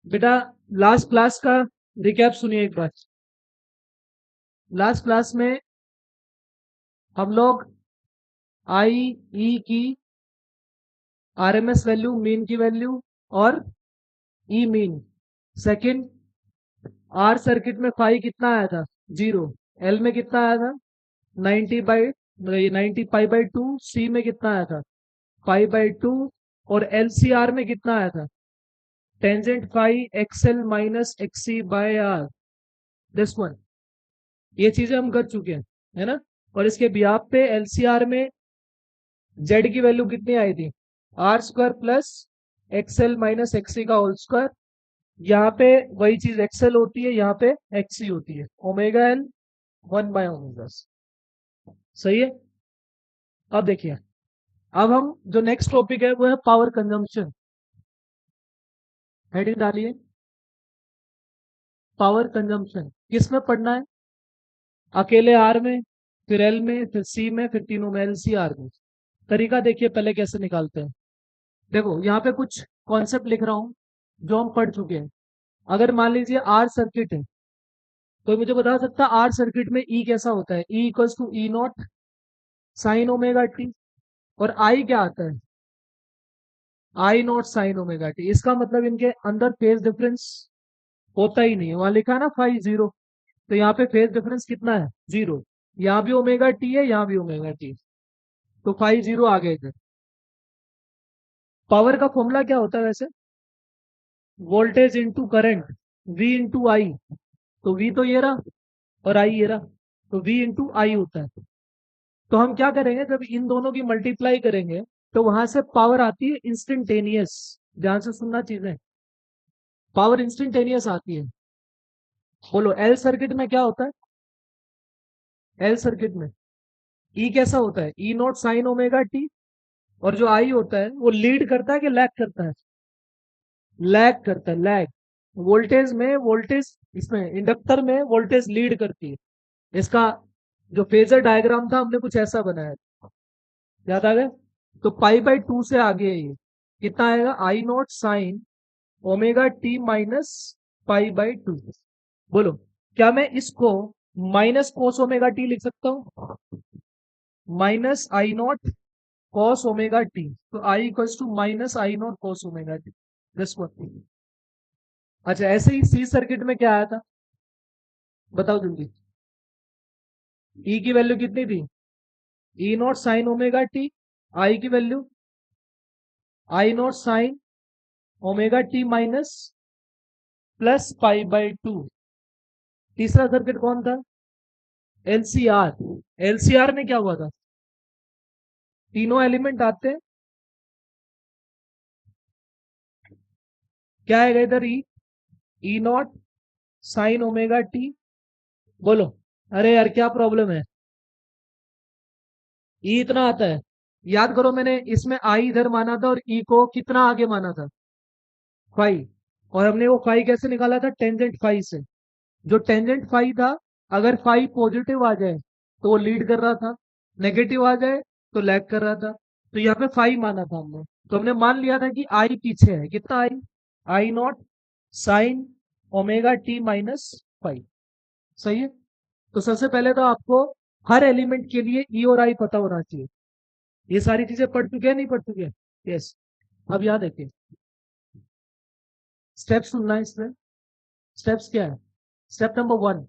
बेटा last class का recap सुनिए एक बार। लास्ट क्लास में हम लोग आई ई की आरएमएस वैल्यू, मीन की वैल्यू और ई मीन। सेकंड, आर सर्किट में फाई कितना आया था? 0। एल में कितना आया था? 90 पाई बाई 2। सी में कितना आया था? Pi by 2। और एलसीआर में कितना आया था? Tangent phi XL minus XC by R. This one, ये चीजें हम कर चुके हैं, है ना। और इसके बिहाफ पे एलसीआर में जेड की वैल्यू कितनी आई थी? R square plus XL minus XC का होल स्क्वायर। यहाँ पे वही चीज एक्सएल होती है, यहाँ पे एक्सी होती है, ओमेगा एल 1/ओमेगा। सही है। अब देखिए, अब हम जो नेक्स्ट टॉपिक है वो है पावर कंजम्पशन। हेडिंग डालिए, पावर कंजम्पशन। किस में पढ़ना है? अकेले आर में, फिर एल में, फिर सी में, फिर तीनों में, एल सी आर में। तरीका देखिए पहले कैसे निकालते हैं। देखो यहाँ पे कुछ कॉन्सेप्ट लिख रहा हूँ जो हम पढ़ चुके हैं। अगर मान लीजिए आर सर्किट है, तो मुझे बता सकता है आर सर्किट में ई कैसा होता है? E equals to E not sine omega T. और आई क्या आता है? I not sine omega T. इसका मतलब इनके अंदर फेज डिफरेंस होता ही नहीं है। वहां लिखा है ना फाई 0, तो यहाँ पे फेज डिफरेंस कितना है? 0। यहाँ भी ओमेगा टी है, यहाँ भी ओमेगा टी, तो फाई 0 आ गया इधर। पावर का फॉर्मूला क्या होता है वैसे? Voltage into current, V into I. तो वी तो ये रहा और आई ये रहा, तो वी इंटू आई होता है। तो हम क्या करेंगे, जब इन दोनों की मल्टीप्लाई करेंगे तो वहां से पावर आती है इंस्टेंटेनियस। ध्यान से सुनना चीजें, पावर इंस्टेंटेनियस आती है। बोलो एल सर्किट में क्या होता है? एल सर्किट में ई कैसा होता है? E not sine omega T. और जो आई होता है वो लीड करता है कि लैग करता है? लैग करता है, लैग। वोल्टेज में, वोल्टेज इसमें इंडक्टर में वोल्टेज लीड करती है। इसका जो फेजर डायग्राम था हमने कुछ ऐसा बनाया था, याद आ गया? तो पाई बाई 2 से आगे है ये। कितना आएगा? I not sine omega T minus pi by 2। बोलो, क्या मैं इसको माइनस कोस ओमेगा टी लिख सकता हूँ? Minus I naught cos omega T. तो I equals to minus I naught cos omega T. This one. अच्छा, ऐसे ही सी सर्किट में क्या आया था? बताओ जल्दी। ई की वैल्यू कितनी थी? ई नॉट साइन ओमेगा टी। आई की value I not sine omega T minus plus pi by 2। तीसरा सर्किट कौन था? एलसीआर। एलसीआर में क्या हुआ था? तीनों एलिमेंट आते हैं, क्या आएगा इधर? ई, ई नॉट साइन ओमेगा टी। बोलो, अरे यार क्या प्रॉब्लम है? ई इतना आता है। याद करो, मैंने इसमें आई इधर माना था और ई को कितना आगे माना था? फाई। और हमने वो फाई कैसे निकाला था? टेंजेंट फाई से। जो टेंजेंट फाई था, अगर फाई पॉजिटिव आ जाए तो वो लीड कर रहा था, नेगेटिव आ जाए तो लैग कर रहा था। तो यहाँ पे फाई माना था हमने, तो हमने मान लिया था कि आई पीछे है। कितना I? I not sine omega T minus five. सही है। तो सबसे पहले तो आपको हर एलिमेंट के लिए ई और आई पता होना चाहिए। ये सारी चीजें पढ़ चुके हैं, नहीं पढ़ चुके हैं? यस। अब याद देखिए, स्टेप्स सुनना है इसमें। स्टेप्स क्या है? स्टेप नंबर 1,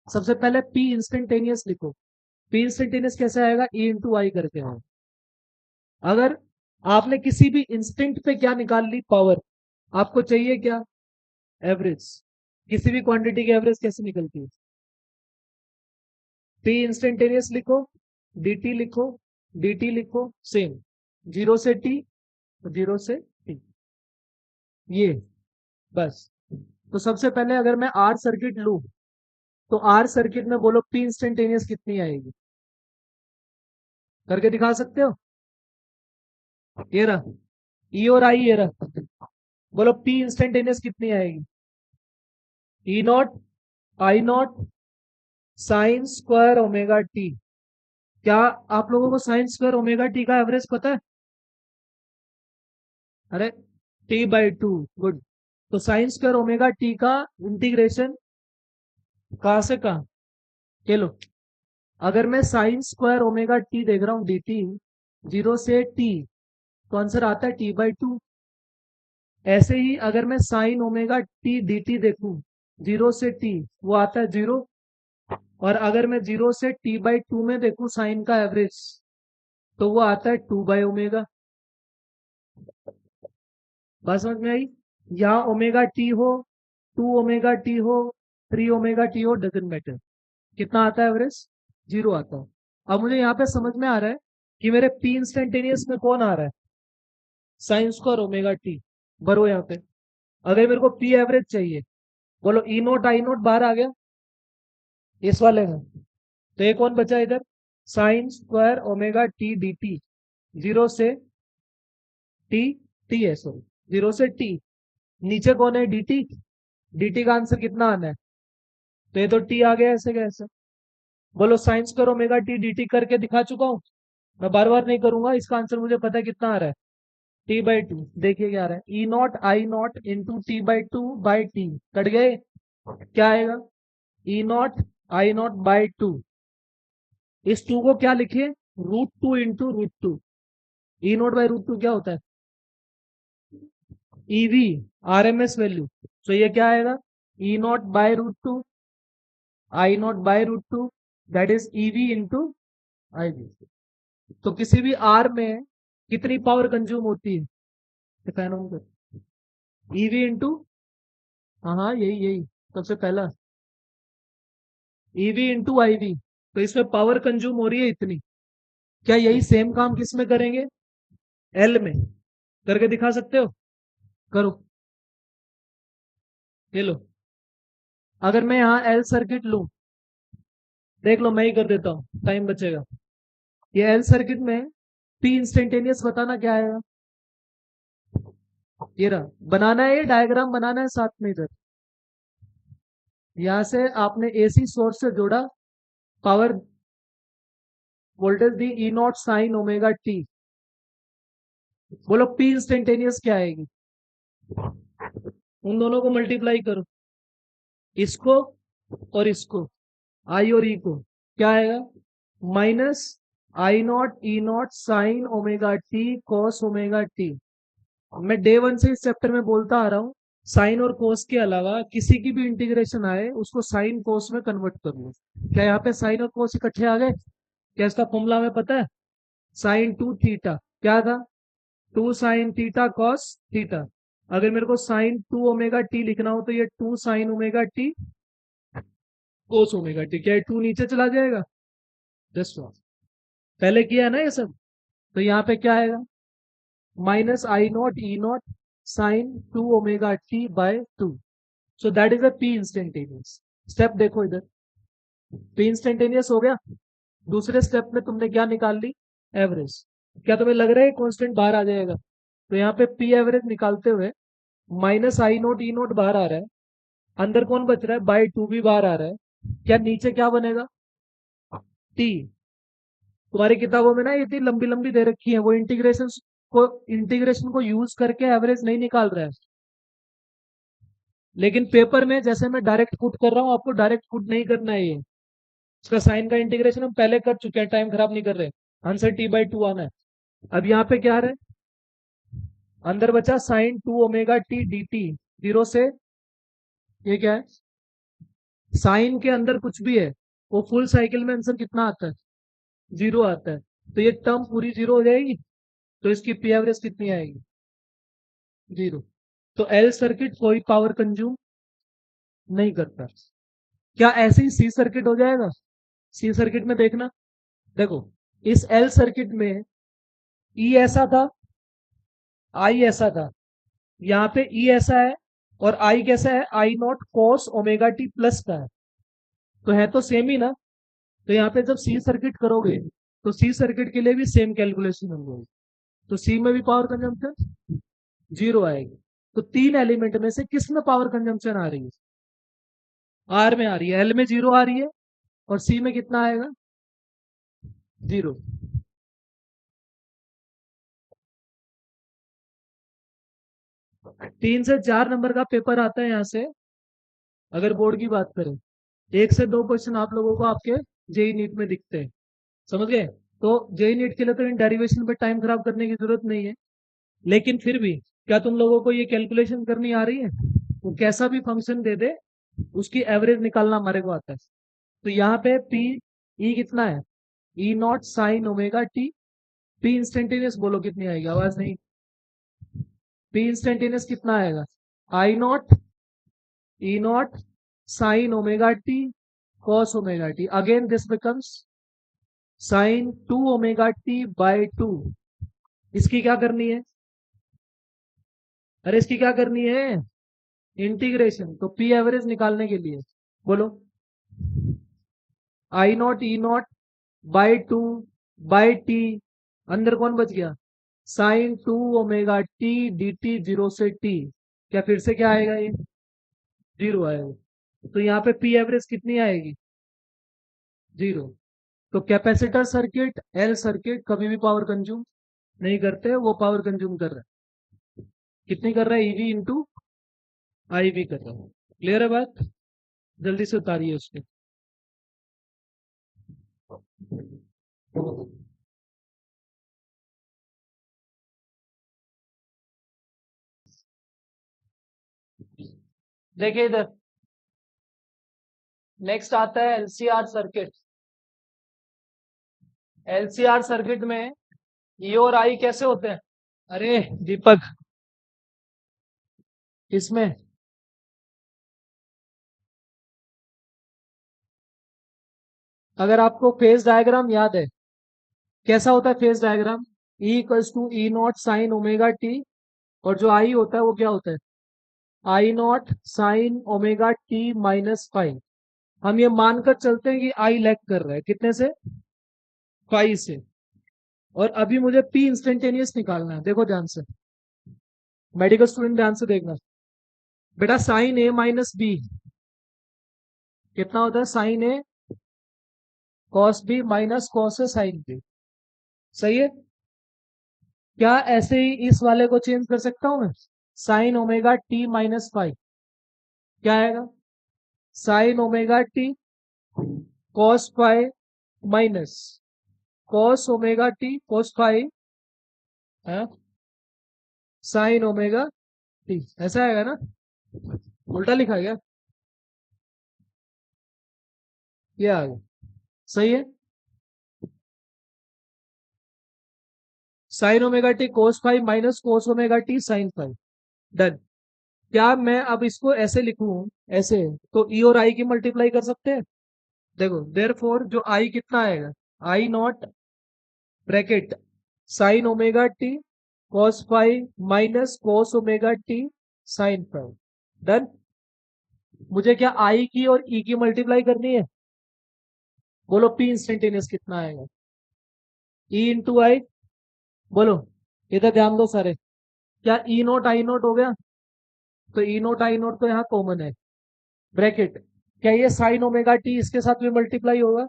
सबसे पहले पी इंस्टेंटेनियस लिखो। पी इंस्टेंटेनियस कैसे आएगा? ई इंटू आई करके आएगा। अगर आपने किसी भी इंस्टेंट पे क्या निकाल ली? पावर। आपको चाहिए क्या? एवरेज। किसी भी क्वांटिटी की एवरेज कैसे निकलती है? पी इंस्टेंटेनियस लिखो, dt लिखो, dt लिखो, सेम। 0 से t, 0 से t, ये बस। तो सबसे पहले अगर मैं आर सर्किट लू, तो आर सर्किट में बोलो पी इंस्टेंटेनियस कितनी आएगी? करके दिखा सकते हो? ये रहा ई और आई, ये रहा। बोलो पी इंस्टेंटेनियस कितनी आएगी? E naught I not sine square omega T. क्या आप लोगों को साइन स्क्वायर ओमेगा टी का एवरेज पता है? अरे, t/2। गुड। तो साइन स्क्वायर ओमेगा टी का इंटीग्रेशन कहाँ से कहाँ, ये लो। अगर मैं साइन स्क्वायर ओमेगा टी देख रहा हूँ डी टी 0 से t, तो आंसर आता है t/2। ऐसे ही अगर मैं sign omega T D T देखूं 0 से t, वो आता है 0। और अगर मैं 0 से t/2 में देखूं साइन का एवरेज, तो वो आता है 2/ओमेगा। बात समझ में आई? यहाँ ओमेगा टी हो, 2 ओमेगा टी हो, 3 ओमेगा टी हो, डजेंट मैटर, कितना आता है एवरेज? 0 आता है। अब मुझे यहाँ पे समझ में आ रहा है कि मेरे पी इंस्टेंटेनियस में कौन आ रहा है, साइन स्क्वायर ओमेगा टी। भरो यहाँ पे। अगर मेरे को पी एवरेज चाहिए, बोलो ई नोट आई नोट बाहर आ गया इस वाले में, तो ये कौन बचा इधर, sign square omega T D T 0 से टी, टी है सॉरी, 0 से t। नीचे कौन है, डी टी। डी टी का आंसर कितना आना है, तो ये तो टी आ गया ऐसे कैसे। बोलो sign square omega T D T करके दिखा चुका हूँ, मैं बार बार नहीं करूंगा। इसका आंसर मुझे पता है कितना आ रहा है, t/2। देखिए क्या आ रहा है, E naught I naught into t/2/t, cut गए। क्या आएगा, E naught I naught by two. इस टू को क्या लिखिए, √2 इंटू √2। ई नॉट बाई √2 क्या होता है, ईवी, आरएमएस वैल्यू। तो ये क्या आएगा, E naught by √2 I naught by √2, that is EV into I V. तो किसी भी आर में कितनी पावर कंज्यूम होती है, ईवी इंटू, हाँ हाँ यही यही सबसे पहला, ईवी इंटू आई वी। तो इसमें पावर कंज्यूम हो रही है इतनी। क्या यही सेम काम किस में करेंगे, एल में, करके दिखा सकते हो, करो। ये लो, अगर मैं यहाँ एल सर्किट लूं, देख लो मैं ही कर देता हूँ, टाइम बचेगा। ये एल सर्किट में पी इंस्टेंटेनियस बताना क्या आएगा, ये रहा। बनाना है, ये डायग्राम बनाना है साथ में इधर। यहां से आपने एसी सोर्स से जोड़ा, power voltage the E not sine omega T. बोलो पी इंस्टेंटेनियस क्या आएगी, उन दोनों को मल्टीप्लाई करो, इसको और इसको, आई और ई को, क्या आएगा, minus I naught E not sine omega T cos omega T. मैं डे वन से इस चैप्टर में बोलता आ रहा हूँ, साइन और कोस के अलावा किसी की भी इंटीग्रेशन आए उसको साइन कोस में कन्वर्ट कर लो। क्या यहाँ पे साइन और कोस इकट्ठे आ गए, क्या इसका फॉर्मूला में पता है, साइन टू थीटा क्या था, 2 sin θ cos θ। अगर मेरे को साइन 2 ओमेगा टी लिखना हो, तो ये 2 sin ओमेगा टी कोस ओमेगा टी, क्या 2 नीचे चला जाएगा, जस्ट पहले किया है ना ये सब। तो यहाँ पे क्या आएगा, minus I naught E not sine 2 omega टी/2। So that is a P instantaneous. Step देखो इधर, पी इंस्टेंटेनियस हो गया। दूसरे स्टेप में तुमने क्या निकाल ली, एवरेज। क्या तुम्हें लग रहा है कांस्टेंट बाहर आ जाएगा, तो यहाँ पे पी एवरेज निकालते हुए माइनस आई नोट ई नोट बाहर आ रहा है, अंदर कौन बच रहा है, बाई 2 भी बाहर आ रहा है। क्या नीचे क्या बनेगा, टी। तुम्हारी किताबों में ना ये इतनी लंबी लंबी दे रखी है, वो इंटीग्रेशन को यूज करके एवरेज नहीं निकाल रहा है। लेकिन पेपर में जैसे मैं डायरेक्ट पुट कर रहा हूँ, आपको डायरेक्ट पुट नहीं करना है। ये इसका साइन का इंटीग्रेशन हम पहले कर चुके हैं, टाइम खराब नहीं कर रहे। आंसर t/2 आना है। अब यहाँ पे क्या आ रहा है, अंदर बचा sine 2 omega T D T 0 से, ये क्या है, साइन के अंदर कुछ भी है वो फुल साइकिल में आंसर कितना आता है, 0 आता है। तो ये टर्म पूरी 0 हो जाएगी, तो इसकी पी एवरेज कितनी आएगी, 0। तो एल सर्किट कोई पावर कंज्यूम नहीं करता। क्या ऐसे ही सी सर्किट हो जाएगा, सी सर्किट में देखना, देखो इस एल सर्किट में ई ऐसा था, आई ऐसा था, यहाँ पे ई ऐसा है, और आई कैसा है, I naught cos omega T plus का है, तो है तो सेम ही ना। तो यहाँ पे जब सी सर्किट करोगे, तो सी सर्किट के लिए भी सेम कैलकुलेशन होगी, तो सी में भी पावर कंजम्पशन 0 आएगी। तो तीन एलिमेंट में से किस में पावर कंजम्पशन आ रही है, आर में आ रही है, एल में 0 आ रही है, और सी में कितना आएगा, 0। 3 से 4 नंबर का पेपर आता है यहाँ से, अगर बोर्ड की बात करें। 1 से 2 क्वेश्चन आप लोगों को आपके जेई नीट में दिखते हैं, समझ गए। तो जेई नीट के लिए तो इन डेरिवेशन पे टाइम खराब करने की जरूरत नहीं है, लेकिन फिर भी क्या तुम लोगों को ये कैलकुलेशन करनी आ रही है? वो कैसा भी फंक्शन दे दे उसकी एवरेज निकालना हमारे को आता है। तो यहाँ पे पी ई कितना है, E not sine omega T. P instantaneous बोलो कितनी आएगी, आवाज नहीं। पी इंस्टेंटेनियस कितना आएगा, I naught E not sine omega T cos omega T. Again this becomes sine 2 omega T by 2। इसकी क्या करनी है, अरे इसकी क्या करनी है, इंटीग्रेशन। तो पी एवरेज निकालने के लिए बोलो, I naught E naught by 2 by T, अंदर कौन बच गया, sine 2 omega T D T, 0 से टी। क्या फिर से क्या आएगा, ये 0 आएगा। तो यहाँ पे पी एवरेज कितनी आएगी, 0। तो कैपेसिटर सर्किट, एल सर्किट कभी भी पावर कंज्यूम नहीं करते, वो पावर कंज्यूम कर रहा है, कितनी कर रहा है, ईवी इंटू आई वी कर रहा है। क्लियर है बात, जल्दी से उतारिए उसके। देखिए इधर नेक्स्ट आता है एलसीआर सर्किट। एलसीआर सर्किट में ई और आई कैसे होते हैं, अरे दीपक, इसमें अगर आपको फेज डायग्राम याद है, कैसा होता है phase diagram, E equals to E not sine omega T, और जो आई होता है वो क्या होता है, I not sine omega T minus five. हम ये मानकर चलते हैं कि आई लैग कर रहा है कितने से, फाइव से। और अभी मुझे पी इंस्टेंटेनियस निकालना है, देखो ध्यान से, मेडिकल स्टूडेंट ध्यान से देखना। बेटा साइन ए माइनस बी कितना होता है, sign A cos B minus cos A sine B, सही है। क्या ऐसे ही इस वाले को चेंज कर सकता हूं मैं, sign omega T minus five, क्या आएगा, sign omega T cos five minus cos omega T cos five sine omega T, ऐसा आएगा ना, उल्टा लिखा गया, ये आ गया, सही है। Sine omega T cos five minus cos omega T sine five, done. क्या मैं अब इसको ऐसे लिखूं, ऐसे, तो ई और आई की मल्टीप्लाई कर सकते हैं। देखो देयरफॉर जो आई कितना आएगा, I naught bracket sine omega T cos five minus cos omega T sine five, done. मुझे क्या आई की और ई की मल्टीप्लाई करनी है, बोलो पी इंस्टेंटेनियस कितना आएगा, ई इंटू आई, बोलो, इधर ध्यान दो सारे। क्या ई नोट आई नोट हो गया, तो ई नोट आई नोट तो यहाँ कॉमन है, ब्रैकेट। क्या ये साइन ओमेगा टी इसके साथ भी मल्टीप्लाई होगा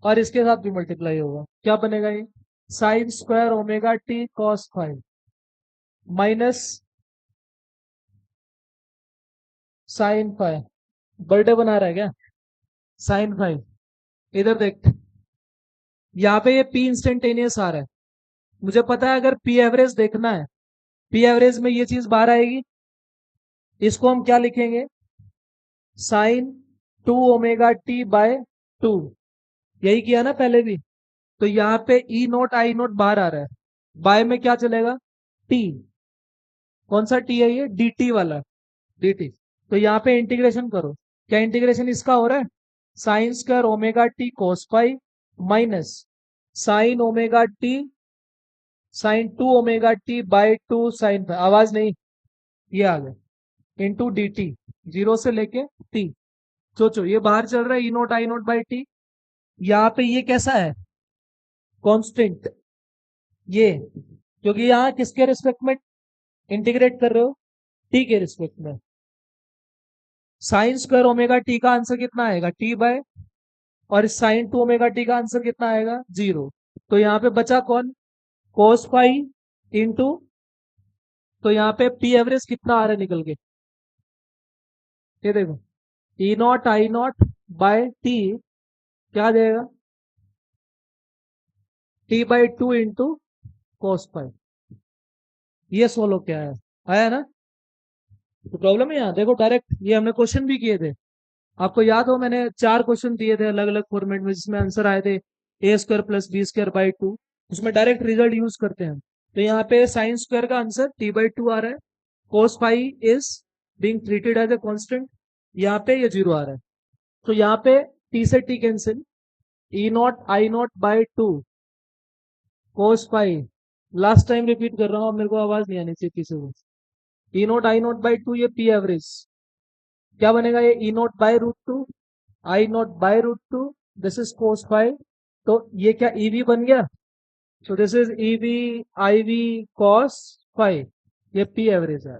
और इसके साथ भी मल्टीप्लाई होगा, क्या बनेगा ये, sine square omega T cos five minus sine five, birthday बना रहा है क्या, साइन फाइव। इधर देख, यहाँ पे ये पी इंस्टेंटेनियस आ रहा है, मुझे पता है अगर पी एवरेज देखना है, पी एवरेज में ये चीज बाहर आएगी, इसको हम क्या लिखेंगे, साइन 2 ओमेगा टी बाय 2, यही किया ना पहले भी। तो यहाँ पे ई नोट आई नोट बाहर आ रहा है, बाय में क्या चलेगा, टी, कौन सा टी है ये, dt वाला, dt। तो यहाँ पे इंटीग्रेशन करो, क्या इंटीग्रेशन इसका हो रहा है, sine square omega T cos pi minus sine omega T sine 2 omega T by 2 sine, आवाज नहीं, ये आ गया इंटू डी टी, 0 से लेके टी। सोचो ये बाहर चल रहा है E naught I naught by T, यहाँ पे ये कैसा है, कांस्टेंट, ये, क्योंकि यहाँ किसके रिस्पेक्ट में इंटीग्रेट कर रहे हो, टी के रिस्पेक्ट में। साइन स्क्वायर ओमेगा टी का आंसर कितना आएगा, टी बाय, और साइन 2 ओमेगा टी का आंसर कितना आएगा, 0। तो यहाँ पे बचा कौन, कोस पाई इंटू तो यहाँ पे पी एवरेज कितना आ रहा है निकल के, ये देखो, E naught I naught by T क्या आ जाएगा, T by two into cos five. ये सोलो क्या है, आया ना। तो प्रॉब्लम है यहाँ देखो, डायरेक्ट ये हमने क्वेश्चन भी किए थे, आपको याद हो मैंने 4 क्वेश्चन दिए थे अलग अलग फॉर्मेट में, जिसमें आंसर आए थे A square plus B square by two, उसमें डायरेक्ट रिजल्ट यूज करते हैं। तो यहाँ पे साइन स्क्वायर का आंसर टी बाई टू आ रहा है, cos five is being treated as a constant, यहाँ पे ये जीरो आ रहा है। तो यहाँ पे टी से T cancel, E naught I naught by to cos five, last time repeat कर रहा हूँ, अब मेरे को आवाज नहीं आनी चाहिए किसी को, E naught I naught by two, ये पी एवरेज क्या बनेगा, ये E naught by root two I naught by root two, this is cos five, तो ये क्या ईवी बन गया, so this is EV I V cos five, ये पी एवरेज है।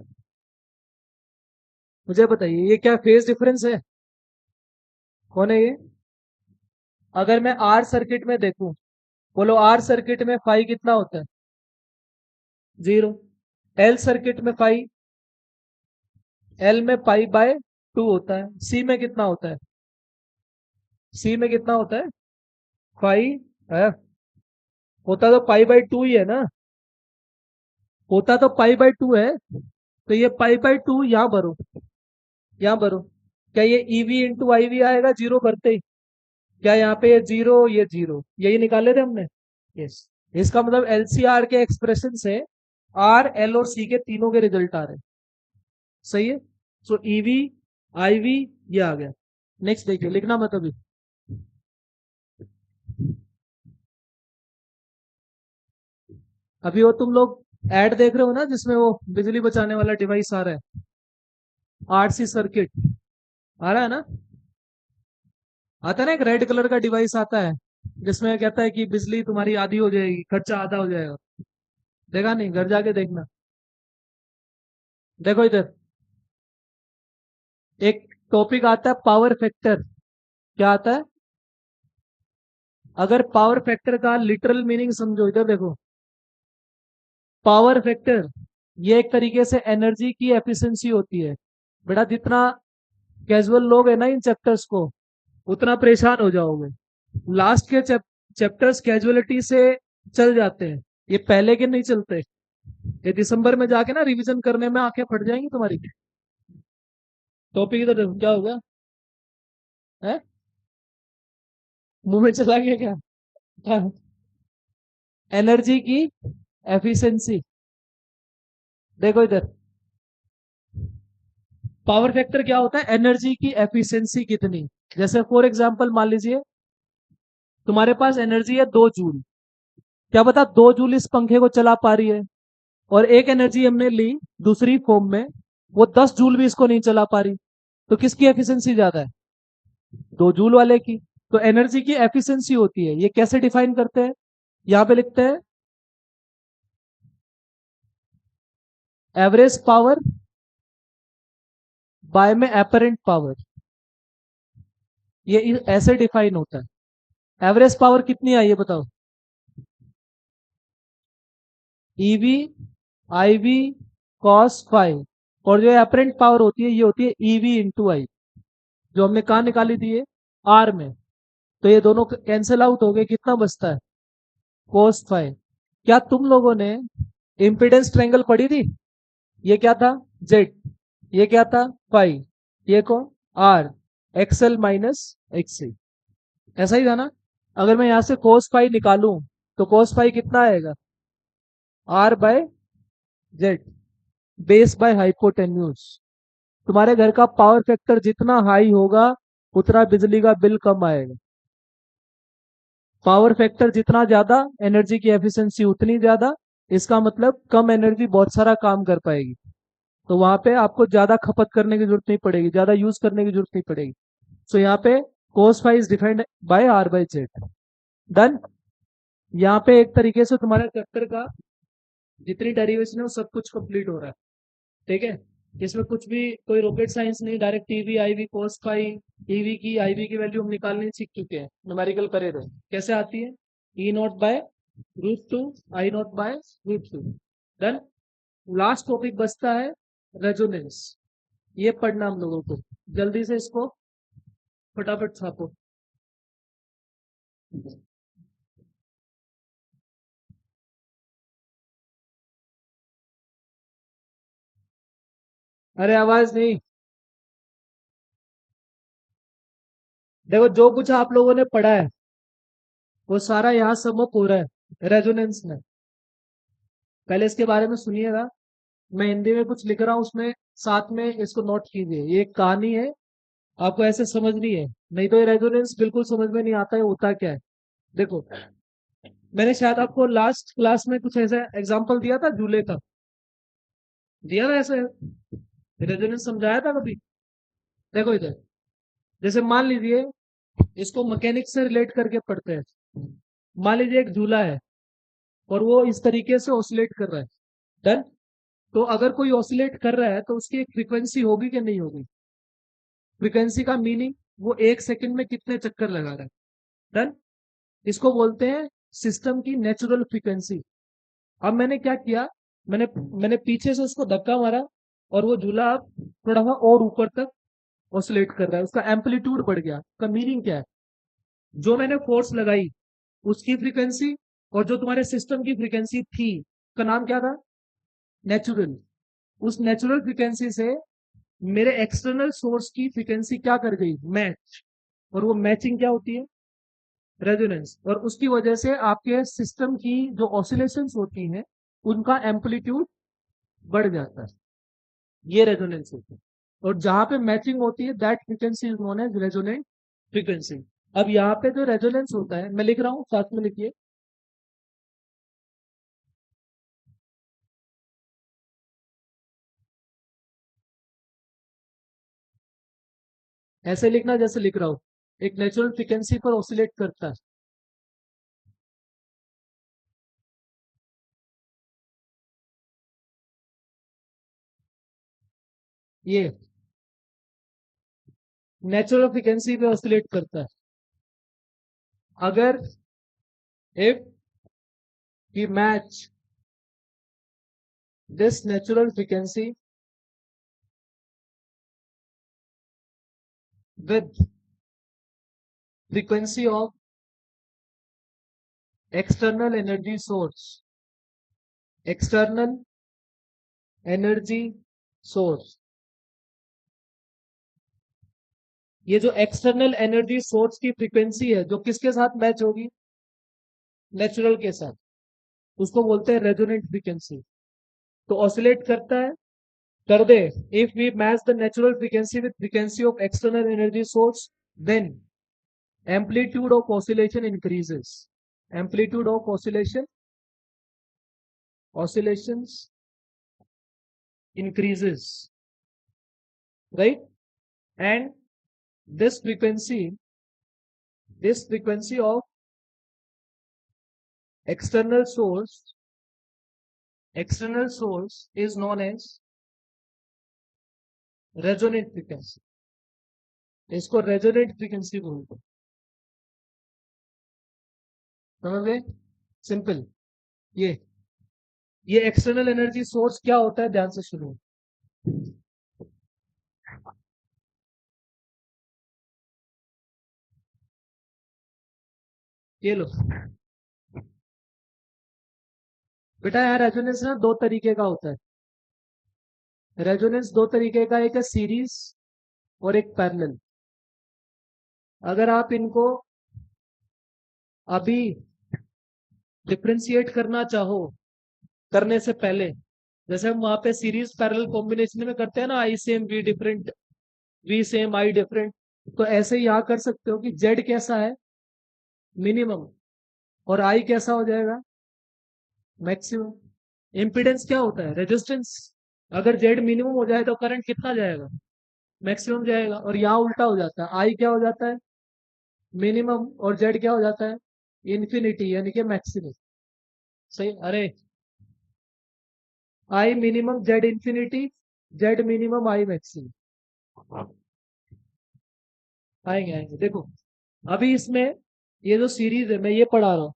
मुझे बताइए ये क्या फेज डिफरेंस है, कौन है ये। अगर मैं आर सर्किट में देखूं, बोलो आर सर्किट में फाइव कितना होता है, जीरो। एल सर्किट में फाइव, एल में पाई बाय टू होता है, सी में कितना होता है, सी में कितना होता है फाइव है, होता तो पाई बाय टू ही है ना, होता तो पाई बाय टू है, तो ये पाई बाय टू यहाँ भरो, यहाँ भरो, क्या ये ईवी इंटू आई वी आएगा जीरो करते ही, क्या यहाँ पे ये जीरो यही निकाले थे हमने, यस। इसका मतलब एलसीआर के एक्सप्रेशन से आर एल और सी के तीनों के रिजल्ट आ रहे हैं, सही है। सो ईवी आई वी ये आ गया। नेक्स्ट देखिए, लिखना मत अभी, अभी वो तुम लोग ऐड देख रहे हो ना जिसमें वो बिजली बचाने वाला डिवाइस आ रहा है, आरसी सर्किट आ रहा है ना, आता है ना एक रेड कलर का डिवाइस आता है, जिसमें कहता है कि बिजली तुम्हारी आधी हो जाएगी, खर्चा आधा हो जाएगा, देखा नहीं, घर जाके देखना। देखो इधर एक टॉपिक आता है पावर फैक्टर, क्या आता है, अगर पावर फैक्टर का लिटरल मीनिंग समझो, इधर देखो, पावर फैक्टर ये एक तरीके से एनर्जी की एफिशिएंसी होती है। बेटा जितना कैजुअल लोग है ना इन चैप्टर्स को, उतना परेशान हो जाओगे, लास्ट के चैप्टर्स कैजुअलिटी से चल जाते हैं, ये पहले के नहीं चलते, ये दिसंबर में जाके ना रिवीजन करने में आंखें फट जाएंगी तुम्हारी। टॉपिक इधर देखो क्या होगा, है मुंह में चला गया क्या, एनर्जी की एफिशिएंसी, देखो इधर, पावर फैक्टर क्या होता है, एनर्जी की एफिशिएंसी कितनी, जैसे फॉर एग्जांपल मान लीजिए तुम्हारे पास एनर्जी है 2 जूल, क्या पता 2 जूल इस पंखे को चला पा रही है, और एक एनर्जी हमने ली दूसरी फॉर्म में, वो 10 जूल भी इसको नहीं चला पा रही, तो किसकी एफिशिएंसी ज्यादा है, 2 जूल वाले की। तो एनर्जी की एफिशिएंसी होती है, ये कैसे डिफाइन करते हैं, यहां पे लिखते हैं एवरेज पावर बाय में एपरेंट पावर, ये ऐसे डिफाइन होता है। एवरेज पावर कितनी आई है बताओ, EV I V cos five, और जो एपरेंट पावर होती है ये होती है ईवी इंटू आई, जो हमने कहा निकाली थी ये आर में, तो ये दोनों कैंसिल आउट हो गए, कितना बचता है कोस फाइव। क्या तुम लोगों ने इम्पिडेंस ट्रायंगल पढ़ी थी, ये क्या था जेड, ये क्या था फाइव, ये कौन आर, एक्सएल माइनस एक्ससी, ऐसा ही था ना। अगर मैं यहां से कोस फाइव निकालूं तो कोस फाइव कितना आएगा, R by Z base by hypotenuse. तुम्हारे घर का पावर फैक्टर जितना हाई होगा उतना बिजली का बिल कम आएगा, पावर फैक्टर जितना ज्यादा एनर्जी की एफिशिएंसी उतनी ज्यादा, इसका मतलब कम एनर्जी बहुत सारा काम कर पाएगी, तो वहां पे आपको ज्यादा खपत करने की जरूरत नहीं पड़ेगी, ज्यादा यूज करने की जरूरत नहीं पड़ेगी। सो यहाँ पे cos five is defined by R by Z, done. यहाँ पे एक तरीके से तुम्हारे चैप्टर का जितनी डेरिवेशन है वो सब कुछ कंप्लीट हो रहा है, ठीक है। इसमें कुछ भी कोई रॉकेट साइंस नहीं, डायरेक्ट ईवी आईवी कोस फाइव, ईवी की आईवी की वैल्यू हम निकालनी सीख चुके हैं, न्यूमेरिकल करे थे, कैसे आती है, E naught by root two I naught by root two, done. Last topic बचता है रेजोनेंस। ये पढ़ना हम लोगों को, जल्दी से इसको फटाफट छापो। अरे आवाज नहीं। देखो जो कुछ आप लोगों ने पढ़ा है वो सारा यहाँ सबक हो रहा है रेजोनेंस में। पहले इसके बारे में सुनिएगा। मैं हिंदी में कुछ लिख रहा हूँ, उसमें साथ में इसको नोट कीजिए। ये एक कहानी है, आपको ऐसे समझनी है, नहीं तो ये रेजोनेंस बिल्कुल समझ में नहीं आता है होता क्या है। देखो, मैंने शायद आपको लास्ट क्लास में कुछ ऐसा एग्जांपल दिया था झूले का, दिया था ऐसे रेजोनेंस समझाया था कभी? देखो इधर, जैसे मान लीजिए, इसको मैकेनिक से रिलेट करके पढ़ते हैं। मान लीजिए एक झूला है और वो इस तरीके से ऑसिलेट कर रहा है। डन। तो अगर कोई ऑसिलेट कर रहा है तो उसकी एक फ्रीक्वेंसी होगी कि नहीं होगी? फ्रीक्वेंसी का मीनिंग, वो एक सेकंड में कितने चक्कर लगा रहा है। डन। इसको बोलते हैं सिस्टम की नेचुरल फ्रीक्वेंसी। अब मैंने क्या किया, मैंने मैंने पीछे से उसको धक्का मारा और वो झूला अब थोड़ा सा और ऊपर तक ऑसिलेट कर रहा है, उसका एम्पलीट्यूड बढ़ गया। उसका मीनिंग क्या है? जो मैंने फोर्स लगाई उसकी फ्रीक्वेंसी और जो तुम्हारे सिस्टम की फ्रीक्वेंसी थी, उसका नाम क्या था? नेचुरल। उस नेचुरल फ्रीक्वेंसी से मेरे एक्सटर्नल सोर्स की फ्रीक्वेंसी क्या कर गई? मैच। और वो मैचिंग क्या होती है? रेजोनेंस। और उसकी वजह से आपके सिस्टम की जो ऑसिलेशंस होती हैं उनका एम्पलीट्यूड बढ़ जाता है। ये रेजोनेंस होती है। और जहां पे मैचिंग होती है that frequency is known as resonant frequency. अब यहाँ पे जो रेजोनेंस होता है, मैं लिख रहा हूँ, साथ में लिखिए। ऐसे लिखना जैसे लिख रहा हूँ, एक नेचुरल फ्रीक्वेंसी पर ऑसिलेट करता है। ये नेचुरल फ्रीक्वेंसी पे ऑसिलेट करता है। अगर if we match this natural frequency with frequency of external energy source, external energy source, ये जो एक्सटर्नल एनर्जी सोर्स की फ्रीक्वेंसी है जो किसके साथ मैच होगी? नेचुरल के साथ, उसको बोलते हैं रेजोनेंट फ्रीक्वेंसी। तो ऑसिलेट करता है, कर दे। If we match the natural frequency with frequency of external energy source, then amplitude of oscillation increases. Amplitude of oscillations increases, right? And this frequency this frequency of external source is known as resonant frequency. इसको resonant frequency बोलते हैं। समझ गए? Simple. ये ये external energy source क्या होता है, ध्यान से सुनो। ये लो बेटा, यार रेजोनेंस ना दो तरीके का होता है। रेजोनेंस दो तरीके का, एक है सीरीज और एक पैरेलल। अगर आप इनको अभी डिफ्रेंशिएट करना चाहो, करने से पहले, जैसे हम वहां पे सीरीज पैरेलल कॉम्बिनेशन में करते हैं ना, I same V different, V same I different, तो ऐसे ही यहाँ कर सकते हो कि जेड कैसा है? मिनिमम। और आई कैसा हो जाएगा? मैक्सिमम। इम्पीडेंस क्या होता है? रेजिस्टेंस। अगर जेड मिनिमम हो जाए तो करंट कितना जाएगा? मैक्सिमम जाएगा। और यहाँ उल्टा हो जाता है, आई क्या हो जाता है? मिनिमम। और जेड क्या हो जाता है? इन्फिनिटी, यानी कि मैक्सिमम। सही। अरे, I minimum Z infinity, Z minimum I maximum. आएंगे आएंगे, देखो। अभी इसमें ये जो सीरीज है मैं ये पढ़ा रहा हूँ,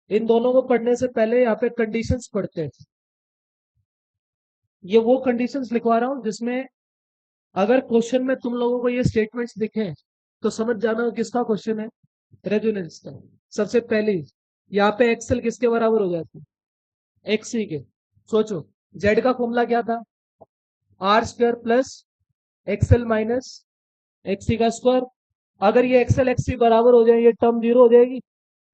इन दोनों को पढ़ने से पहले यहाँ पे कंडीशंस पढ़ते हैं। ये वो कंडीशंस लिखवा रहा हूँ जिसमें अगर क्वेश्चन में तुम लोगों को ये स्टेटमेंट्स दिखे तो समझ जाना किसका क्वेश्चन है, रेजोनेंस का। सबसे पहले यहाँ पे एक्सेल किसके बराबर हो जाती है, एक्सी के। सोचो, जेड का फॉर्मूला क्या था, R square plus XL minus XC का स्क्वायर। अगर ये एक्सएल एक्सी बराबर हो जाए, ये टर्म जीरो हो जाएगी,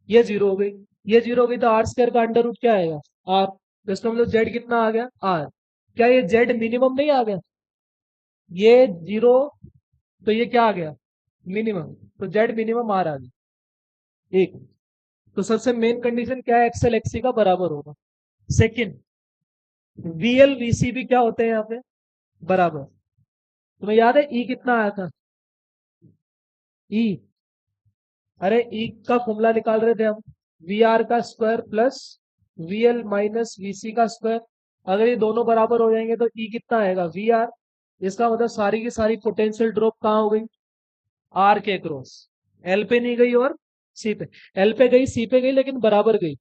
ये जीरो हो गई, ये जीरो हो गई, तो आर स्क्वायर का अंडर रूट क्या आएगा, आर। तो इसका मतलब जेड कितना आ गया, आर। क्या ये जेड मिनिमम नहीं आ गया, ये जीरो, तो ये क्या आ गया, मिनिमम। तो जेड मिनिमम आर आ गया एक। तो सबसे मेन कंडीशन क्या है, एक्सएल एक्सी का बराबर होगा। सेकंड, वीएल वीसी भी क्या होते हैं यहाँ पे, बराबर। तुम्हें याद है ई कितना आया था, ई, अरे ई का फॉर्मूला निकाल रहे थे हम, वी आर का square plus V L minus VC का स्क्वायर। अगर ये दोनों बराबर हो जाएंगे तो ई कितना आएगा, वी आर। इसका मतलब सारी की सारी पोटेंशियल ड्रॉप कहाँ हो गई, आर के क्रॉस। एल पे नहीं गई और सी पे, एल पे गई सी पे गई लेकिन बराबर गई।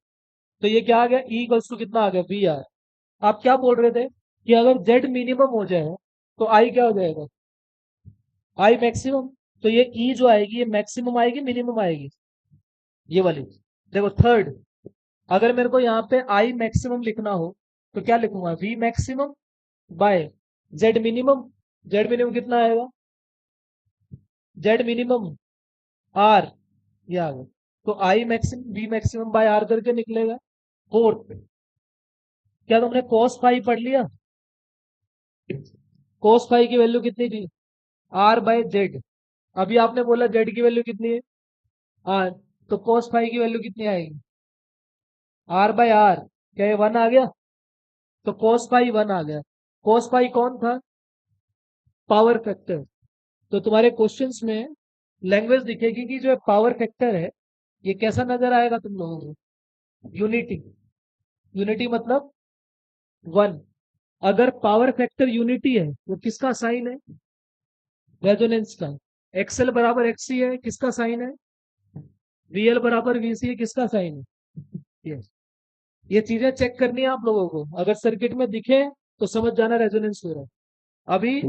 तो ये क्या आ गया, ई इक्वल्स टू कितना आ गया, वी आर। आप क्या बोल रहे थे कि अगर जेड मिनिमम हो जाए तो आई क्या हो जाएगा, आई मैक्सिमम। तो ये ई जो आएगी ये मैक्सिमम आएगी मिनिमम आएगी, ये वाली। देखो थर्ड, अगर मेरे को यहाँ पे आई मैक्सिमम लिखना हो तो क्या लिखूंगा, V maximum by Z minimum. Z minimum कितना आएगा, जेड मिनिमम आर, ये आ गया। तो I maximum V maximum by R करके निकलेगा। फोर्थ, क्या तुमने cos फाई पढ़ लिया, cos फाई की वैल्यू कितनी थी, आर बाय जेड। अभी आपने बोला जेड की वैल्यू कितनी है, आर। तो cos फाई की वैल्यू कितनी आएगी, आर बाय आर। क्या ये वन आ गया, तो cos फाई वन आ गया। cos फाई कौन था, पावर फैक्टर। तो तुम्हारे क्वेश्चंस में लैंग्वेज दिखेगी कि जो पावर फैक्टर है ये कैसा नजर आएगा तुम लोगों को, यूनिटी। यूनिटी मतलब वन। अगर पावर फैक्टर यूनिटी है वो किसका साइन है, रेजोनेंस का। एक्सएल बराबर एक्सी है, किसका साइन है, वीएल बराबर वीसी है, किसका साइन है, ये चीजें चेक करनी है आप लोगों को। अगर सर्किट में दिखे तो समझ जाना रेजोनेंस हो रहा है। अभी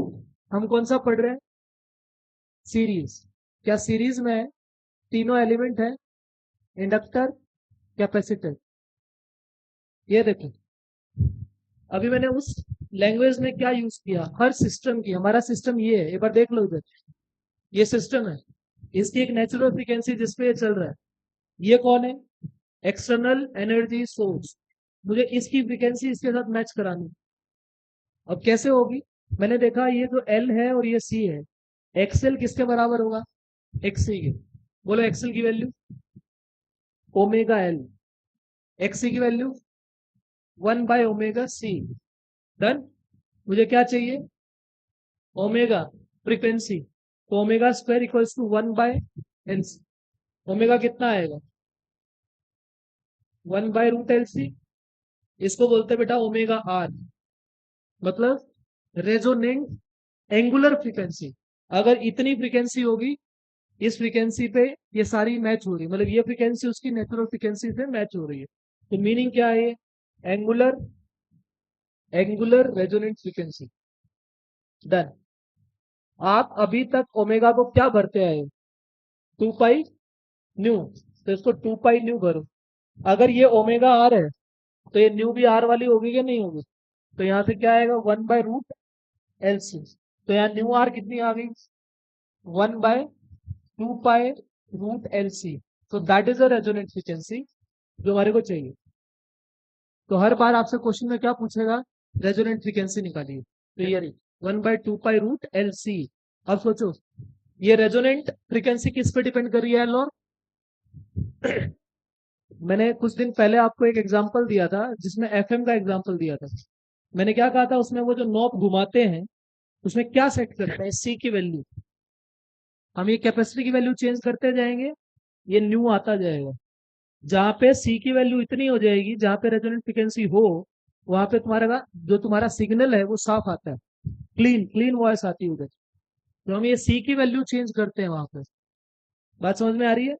हम कौन सा पढ़ रहे हैं, सीरीज। क्या सीरीज में तीनों एलिमेंट है, इंडक्टर, कैपेसिटर। ये देखो, अभी मैंने उस लैंग्वेज में क्या यूज किया, हर सिस्टम की, हमारा सिस्टम ये है, एक बार देख लो इधर, ये सिस्टम है, इसकी एक नेचुरल फ्रीक्वेंसी जिसपे ये चल रहा है, ये कौन है, एक्सटर्नल एनर्जी सोर्स। मुझे इसकी फ्रीक्वेंसी इसके साथ मैच करानी। अब कैसे होगी, मैंने देखा ये जो एल है और ये सी है, एक्सएल किसके बराबर होगा, एक्सी के। बोलो एक्सएल की वैल्यू ओमेगा एल, एक्सी की value one by omega C. Done. मुझे क्या चाहिए, ओमेगा फ्रीक्वेंसी। तो omega square equals to one by L C. Omega कितना आएगा, one by root L C. इसको बोलते हैं बेटा ओमेगा आर, मतलब रेजोनेंट एंगुलर फ्रीक्वेंसी। अगर इतनी फ्रीक्वेंसी होगी, इस फ्रीक्वेंसी पे ये सारी मैच हो रही है, मतलब ये फ्रीक्वेंसी उसकी नेचुरल फ्रीक्वेंसी से मैच हो रही है। तो मीनिंग क्या है, angular angular resonant frequency. Done. आप अभी तक ओमेगा को क्या भरते आए, टू पाई न्यू। तो इसको टू पाई न्यू भरो। अगर ये ओमेगा आर है तो ये न्यू भी आर वाली होगी क्या, नहीं होगी। तो यहाँ से क्या आएगा, one by root L C. तो यहाँ न्यू आर कितनी आ गई, one by two pi root L C. तो that is a resonant frequency जो हमारे को चाहिए। तो हर बार आपसे क्वेश्चन में क्या पूछेगा, रेजोनेंट फ्रीक्वेंसी निकालिए। तो ये one by two pi root L C. अब सोचो, ये रेजोनेंट फ्रीक्वेंसी किस पे डिपेंड कर रही है, एल और मैंने कुछ दिन पहले आपको एक एग्जांपल दिया था जिसमें एफएम का एग्जांपल दिया था। मैंने क्या कहा था, उसमें वो जो नॉब घुमाते हैं उसमें क्या सेट करते हैं, सी की वैल्यू। हम ये कैपेसिटी की वैल्यू चेंज करते जाएंगे, ये न्यू आता जाएगा। जहां पे सी की वैल्यू इतनी हो जाएगी, जहां पे रेजोनेंट फ्रीक्वेंसी हो, वहां पे तुम्हारा जो तुम्हारा सिग्नल है वो साफ आता है, क्लीन क्लीन वॉइस आती है उधर। तो हम ये सी की वैल्यू चेंज करते हैं वहां पे। बात समझ में आ रही है।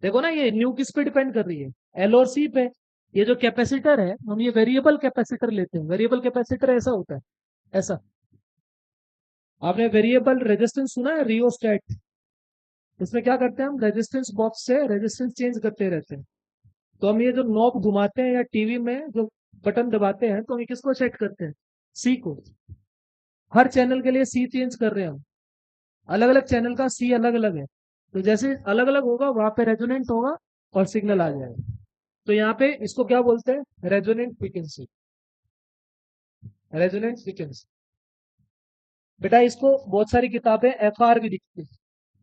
देखो ना, ये न्यू किस पे डिपेंड कर रही है, एल और सी पे। ये जो कैपेसिटर है हम ये वेरिएबल कैपेसिटर लेते हैं, वेरिएबल कैपेसिटर ऐसा होता है, ऐसा। आपने वेरिएबल रेजिस्टेंस सुना है, रियोस्टेट? इसमें क्या करते हैं हम, रेजिस्टेंस बॉक्स से रेजिस्टेंस चेंज करते रहते हैं। तो हम ये जो नॉब घुमाते हैं या टीवी में जो बटन दबाते हैं, तो हम ये किसको सेट करते हैं, सी को। हर चैनल के लिए सी चेंज कर रहे हैं हम, अलग अलग चैनल का सी अलग अलग है। तो जैसे अलग अलग होगा वहां पे रेजोनेंट होगा और सिग्नल आ जाएगा। तो यहाँ पे इसको क्या बोलते हैं, रेजोनेंट फ्रीक्वेंसी। रेजोनेंट फ्रीक्वेंसी बेटा, इसको बहुत सारी किताबें एफ आर भी लिखती है।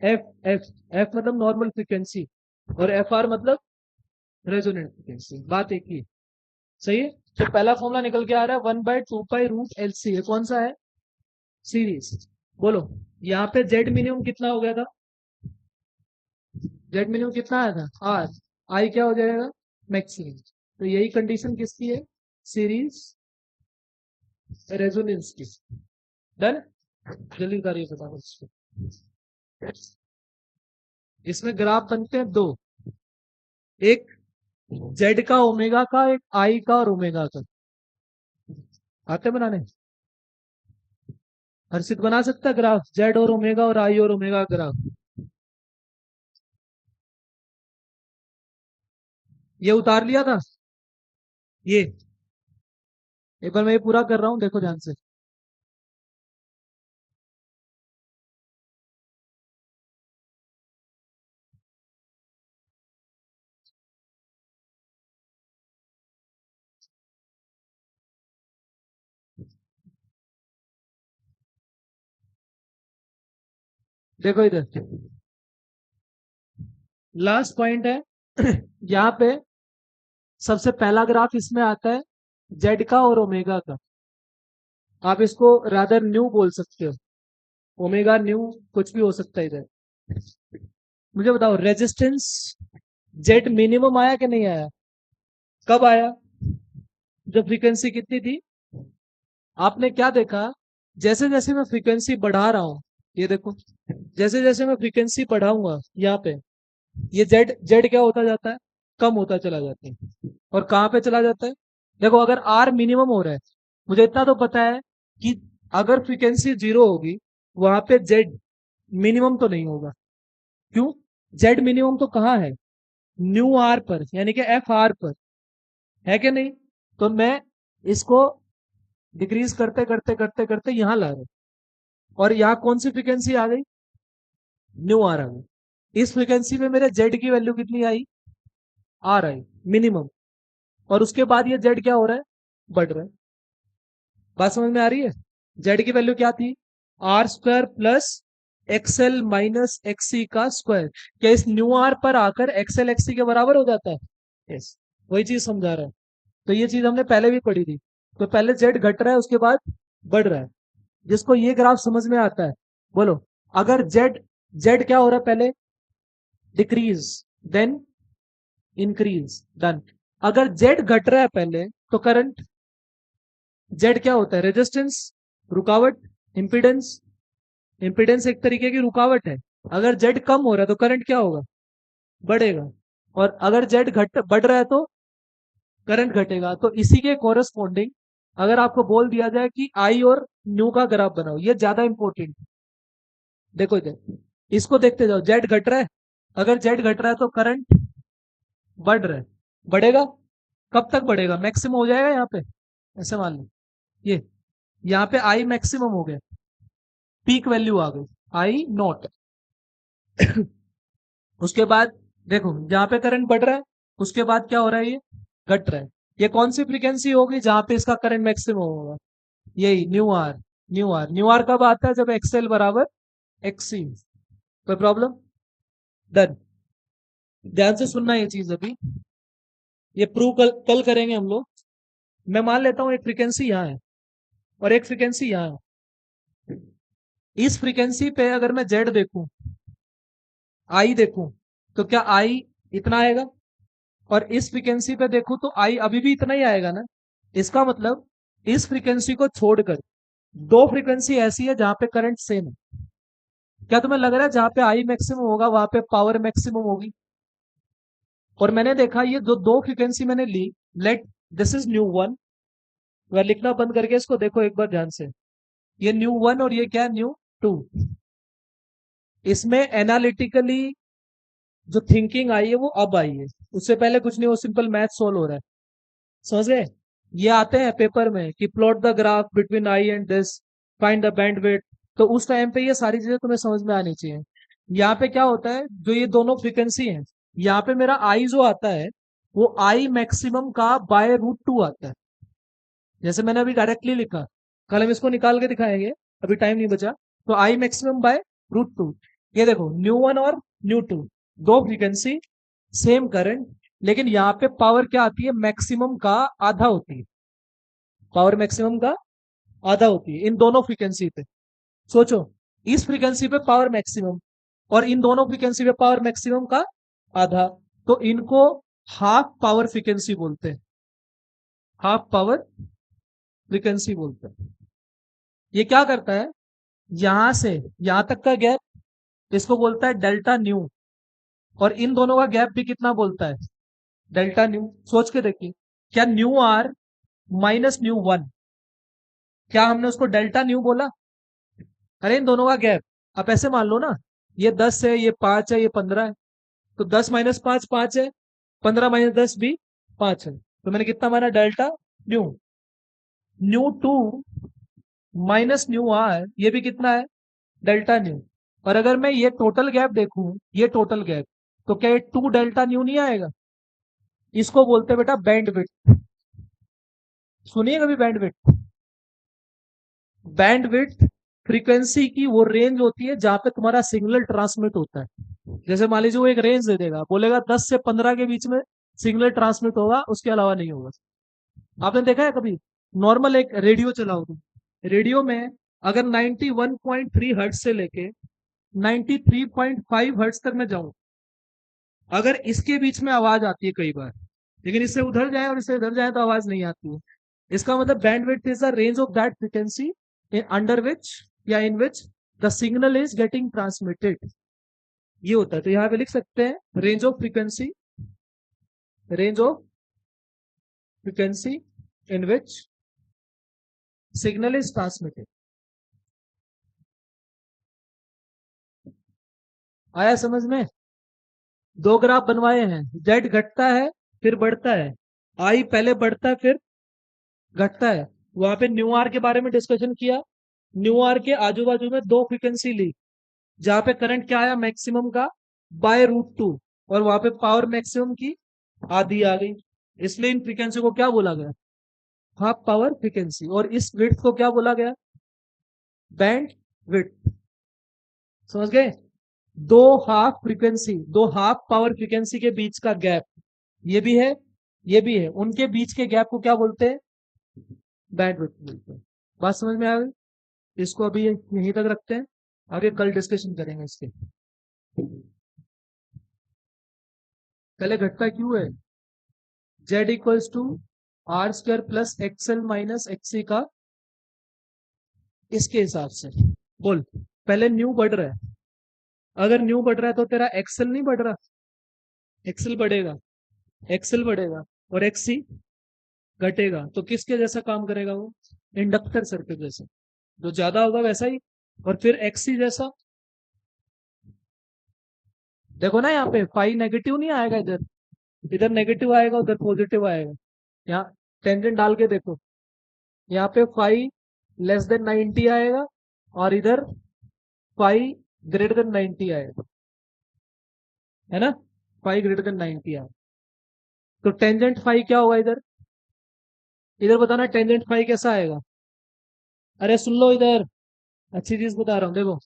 एफ एफ एफ मतलब नॉर्मल फ्रीक्वेंसी, और एफ आर मतलब रेजोनेंट फ्रीक्वेंसी, बात एक ही है। सही है। तो पहला फॉर्मूला निकल के आ रहा है 1/2 पाई रूट एल सी। कौन सा है, सीरीज। बोलो, यहाँ पे जेड मिनिमम कितना हो गया था, जेड मिनिमम कितना आया था, आर। आई क्या हो जाएगा, मैक्सिमम। तो यही कंडीशन किसकी है, सीरीज रेजोनेंस की। डन। जल्दी करिए बताओ इसको। इसमें ग्राफ बनते हैं दो, एक जेड का ओमेगा का, एक आई का और ओमेगा का। आते बनाने, हर्षित बना सकता है ग्राफ, जेड और ओमेगा और आई और ओमेगा ग्राफ। ये उतार लिया था, ये एक बार मैं ये पूरा कर रहा हूँ, देखो ध्यान से। देखो इधर लास्ट पॉइंट है यहाँ पे सबसे पहला ग्राफ इसमें आता है जेड का और ओमेगा का। आप इसको रादर न्यू बोल सकते हो, ओमेगा न्यू, कुछ भी हो सकता है इधर। मुझे बताओ, रेजिस्टेंस जेड मिनिमम आया कि नहीं आया, कब आया, जब फ्रीक्वेंसी कितनी थी। आपने क्या देखा, जैसे जैसे मैं फ्रीक्वेंसी बढ़ा रहा हूं, ये देखो, जैसे जैसे मैं फ्रीक्वेंसी बढ़ाऊंगा यहाँ पे, ये जेड जेड क्या होता जाता है, कम होता चला जाता है। और कहाँ पे चला जाता है, देखो अगर आर मिनिमम हो रहा है, मुझे इतना तो पता है कि अगर फ्रीक्वेंसी 0 होगी वहां पे जेड मिनिमम तो नहीं होगा। क्यों, जेड मिनिमम तो कहाँ है, न्यू आर पर, यानी कि एफ आर पर, है कि नहीं। तो मैं इसको डिक्रीज करते करते करते करते यहां ला रहा हूं, और यहाँ कौन सी फ्रीक्वेंसी आ गई, न्यू आर आ गई। इस फ्रीक्वेंसी पे मेरे जेड की वैल्यू कितनी आई, आर आई, मिनिमम। और उसके बाद ये जेड क्या हो रहा है, बढ़ रहा है। बात समझ में आ रही है। जेड की वैल्यू क्या थी, R square plus XL minus XC का स्क्वायर। क्या इस न्यू आर पर आकर एक्सएल एक्सी के बराबर हो जाता है, यस। वही चीज समझा रहा है। तो ये चीज हमने पहले भी पढ़ी थी। तो पहले जेड घट रहा है, उसके बाद बढ़ रहा है। जिसको ये ग्राफ समझ में आता है, बोलो, अगर जेड जेड क्या हो रहा है पहले, डिक्रीज, देन इंक्रीज, डन। अगर जेड घट रहा है पहले, तो करंट, जेड क्या होता है, रेजिस्टेंस, रुकावट, इंपीडेंस। इंपीडेंस एक तरीके की रुकावट है। अगर जेड कम हो रहा है तो करंट क्या होगा, बढ़ेगा। और अगर जेड घट बढ़ रहा है तो करंट घटेगा। तो इसी के कोरस्पॉन्डिंग अगर आपको बोल दिया जाए कि आई और न्यू का ग्राफ बनाओ, ये ज्यादा इंपॉर्टेंट। देखो इधर, इसको देखते जाओ, जेड घट रहा है, अगर जेड घट रहा है तो करंट बढ़ रहा है, बढ़ेगा। कब तक बढ़ेगा, मैक्सिमम हो जाएगा यहाँ पे, ऐसे मान लो। ये यहाँ पे आई मैक्सिमम हो गया, पीक वैल्यू आ गई, आई नॉट। उसके बाद देखो जहां पे करंट बढ़ रहा है, उसके बाद क्या हो रहा है, ये घट रहा है। ये कौन सी फ्रीक्वेंसी होगी जहां पे इसका करंट मैक्सिमम होगा, यही new R. New R, new R कब आता है, जब एक्सएल बराबर एक्सी। कोई प्रॉब्लम, डन। ध्यान से सुनना ये चीज अभी, ये प्रूव कल करेंगे हम लोग। मैं मान लेता हूँ एक फ्रीक्वेंसी यहाँ है और एक फ्रीक्वेंसी यहाँ है। इस फ्रीक्वेंसी पे अगर मैं जेड देखूं, आई देखूं, तो क्या आई इतना आएगा, और इस फ्रीक्वेंसी पे देखूं तो आई अभी भी इतना ही आएगा ना। इसका मतलब इस फ्रीक्वेंसी को छोड़कर दो फ्रीक्वेंसी ऐसी है जहां पे करंट सेम है। क्या तुम्हें लग रहा है जहां पे आई मैक्सिमम होगा वहां पे पावर मैक्सिमम होगी। और मैंने देखा ये जो दो फ्रीक्वेंसी मैंने ली, let this is nu one. वह लिखना बंद करके इसको देखो एक बार ध्यान से। ये न्यू 1 और ये क्या न्यू 2। इसमें एनालिटिकली जो थिंकिंग आई है वो अब आई है, उससे पहले कुछ नहीं, वो सिंपल मैथ सोल्व हो रहा है। समझ गए? ये आते हैं पेपर में कि plot the graph between I and this, find the bandwidth. तो उस टाइम पे ये सारी चीजें तुम्हें समझ में आनी चाहिए। यहाँ पे क्या होता है, जो ये दोनों फ्रीक्वेंसी हैं, यहाँ पे मेरा आई जो आता है वो आई मैक्सिमम का बाय रूट 2 आता है। जैसे मैंने अभी डायरेक्टली लिखा, कल हम इसको निकाल के दिखाएंगे, अभी टाइम नहीं बचा। तो आई मैक्सिमम बाय रूट 2। ये देखो न्यू 1 और न्यू 2, दो फ्रीक्वेंसी, सेम करंट, लेकिन यहाँ पे पावर क्या आती है, मैक्सिमम का आधा होती है। पावर मैक्सिमम का आधा होती है इन दोनों फ्रीक्वेंसी पे। सोचो, इस फ्रीक्वेंसी पे पावर मैक्सिमम और इन दोनों फ्रीक्वेंसी पे पावर मैक्सिमम का आधा, तो इनको हाफ पावर फ्रीक्वेंसी बोलते हैं। हाफ पावर फ्रीक्वेंसी बोलते हैं। ये क्या करता है, यहां से यहां तक का गैप इसको बोलता है डेल्टा न्यू, और इन दोनों का गैप भी कितना बोलता है, डेल्टा न्यू। सोच के देखिए, क्या न्यू माइनस न्यू 1, क्या हमने उसको डेल्टा न्यू बोला? अरे इन दोनों का गैप, आप ऐसे मान लो ना, ये 10 है, ये 5 है, ये 15 है, तो 10 - 5 5 है, 15 - 10 भी 5 है, तो मैंने कितना माना, delta nu. New 2 minus new ये भी कितना है, डेल्टा न्यू। और अगर मैं ये टोटल गैप देखूं, ये टोटल गैप, तो क्या ये 2 डेल्टा न्यू नहीं आएगा? इसको बोलते हैं बेटा बैंडविड्थ। सुनिए कभी बैंडविड्थ? बैंडविड्थ फ्रीक्वेंसी की वो रेंज होती है जहां पे तुम्हारा सिग्नल ट्रांसमिट होता है। जैसे मान लीजिए वो एक रेंज दे देगा, बोलेगा 10 से 15 के बीच में सिग्नल ट्रांसमिट होगा, उसके अलावा नहीं होगा। आपने देखा है कभी, नॉर्मल एक रेडियो चलाओ तुम, रेडियो में अगर 91.3 हर्ट्ज से लेके 93.5 हर्ट्ज तक मैं जाऊं, अगर इसके बीच में आवाज आती है कई बार, लेकिन इससे उधर जाए और इससे इधर जाए तो आवाज नहीं आती है। इसका मतलब bandwidth is the range of that frequency under which या in which the signal is getting transmitted. ये होता है। तो यहां पे लिख सकते हैं range of frequency, range of frequency in which signal is transmitted. आया समझ में? दो ग्राफ बनवाए हैं, जेड घटता है फिर बढ़ता है, आई पहले बढ़ता है फिर घटता है। वहां पे न्यू आर के बारे में डिस्कशन किया, न्यू आर के आजू बाजू में दो फ्रीक्वेंसी ली, जहां पे करंट क्या आया, मैक्सिमम का बाय रूट 2, और वहां पे पावर मैक्सिमम की आधी आ गई। इसलिए इन फ्रीक्वेंसी को क्या बोला गया, हाफ पावर फ्रीक्वेंसी। और इस विड्थ को क्या बोला गया, बैंड विड्थ। समझ गए? दो हाफ फ्रीक्वेंसी, दो हाफ पावर फ्रीक्वेंसी के बीच का गैप, ये भी है, ये भी है, उनके बीच के गैप को क्या बोलते हैं, बैंड विड्थ बोलते हैं। बात समझ में आ गई? इसको अभी यहीं तक रखते हैं, आगे कल डिस्कशन करेंगे इसके। पहले घटता क्यों है, Z equals to R² plus XL minus XC का, इसके हिसाब से बोल। पहले न्यू बढ़ रहा है, अगर न्यू बढ़ रहा है तो तेरा एक्सेल नहीं बढ़ रहा, एक्सेल बढ़ेगा, एक्सेल बढ़ेगा, और XC घटेगा, तो किसके जैसा काम करेगा वो, इंडक्टर सर्किट जैसा, जो ज्यादा होगा वैसा ही। और फिर XC जैसा, देखो ना यहाँ पे फाई नेगेटिव नहीं आएगा, इधर इधर नेगेटिव आएगा, उधर पॉजिटिव आएगा। यहाँ टेंजेंट डाल के देखो, यहाँ पे फाई <90 आएगा, और इधर फाई <90 आएगा, है ना, फाई <90 आएगा। तो टेंजेंट फाई क्या होगा इधर, इधर बताना टेंजेंट फाई कैसा आएगा। अरे सुन लो इधर, अच्छी चीज बता रहा हूँ, देखो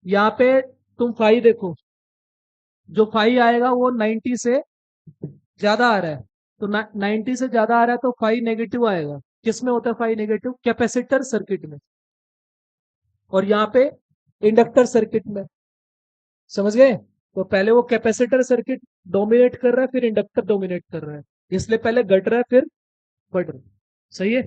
यहाँ पे तुम फाई देखो, जो फाई आएगा वो 90 से ज्यादा आ रहा है, तो 90 से ज्यादा आ रहा है तो फाई नेगेटिव आएगा। किस में होता है फाई नेगेटिव, कैपेसिटर सर्किट में, और यहाँ पे इंडक्टर सर्किट में। समझ गए? तो पहले वो कैपेसिटर सर्किट डोमिनेट कर रहा है, फिर इंडक्टर डोमिनेट कर रहा है, इसलिए पहले घट रहा है फिर बढ़ रहा है। सही है?